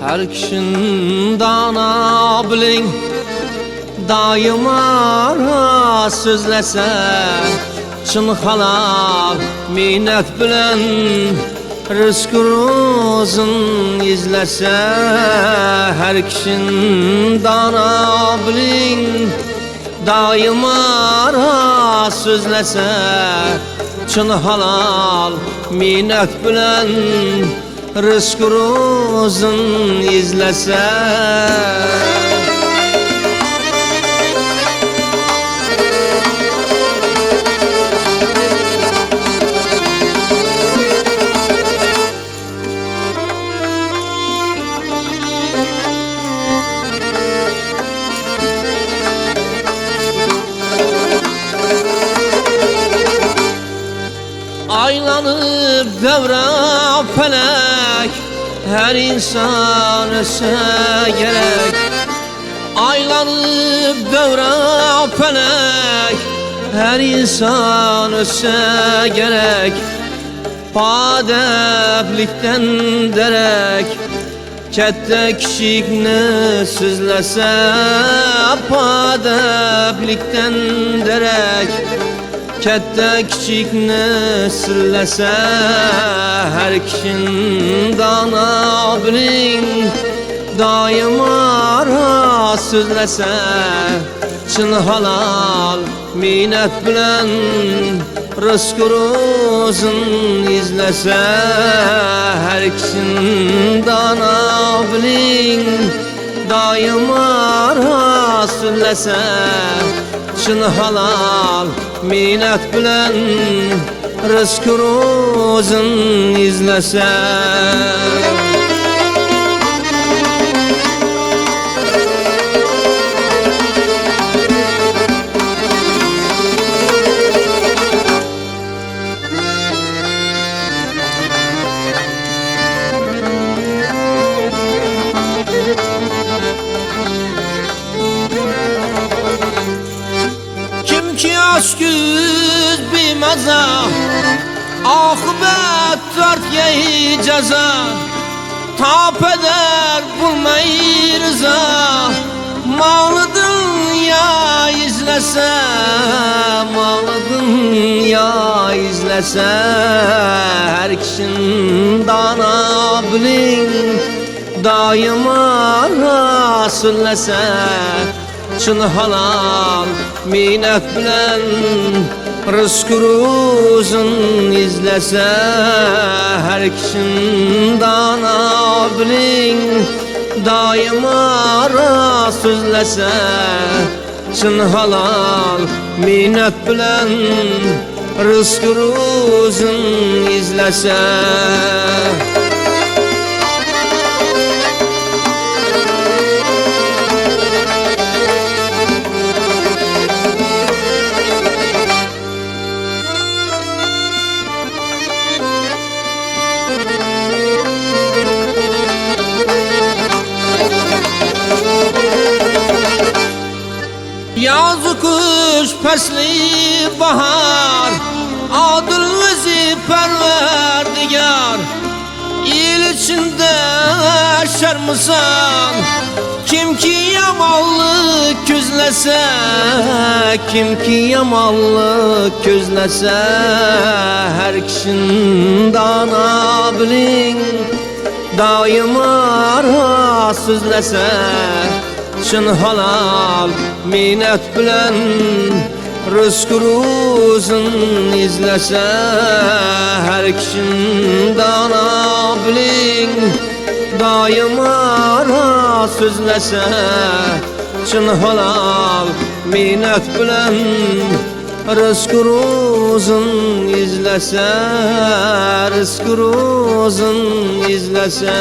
Her kişinin dana biling daima sözlese çın halal minnet bilen rızk rozun izlese her kişinin dana biling daima sözlese çın halal minnet bilen rızk rozun izlese aylanıp devre felek her insan ölse gerek. Aylanıp devre felek her insan ölse gerek. Padeplikten derek kette kişikni sizlese padeplikten derek kette kichikni sirlasa her kişinin dana biling daima sözlese çın halal minnet bilen rızk rozun izlese her kişinin dana biling daima sözlese çın halal minnet bilen rızk rozun izlese Kimki aşküz bilmeze akıbet dörtgeyi ceza tap eder bulmayı rıza malı dünya izlese malı dünya izlese her kişinin dana biling daima sürlese çın halal minnet bilen rızk rozun izlese her kişinin dana biling daima sözlese çın halal minnet bilen rızk rozun izlese Yazı kış fesli bahar adılımızı perverdigar il içinde şermisan kim ki yamallık közlese kim ki yamallık közlese her kişinin dana biling daima sözlese çın halal minnet bilen rızk rozun izlese her kişinin dana biling daima sözlese çın halal minnet bilen rızk rozun izlese rızk rozun izlese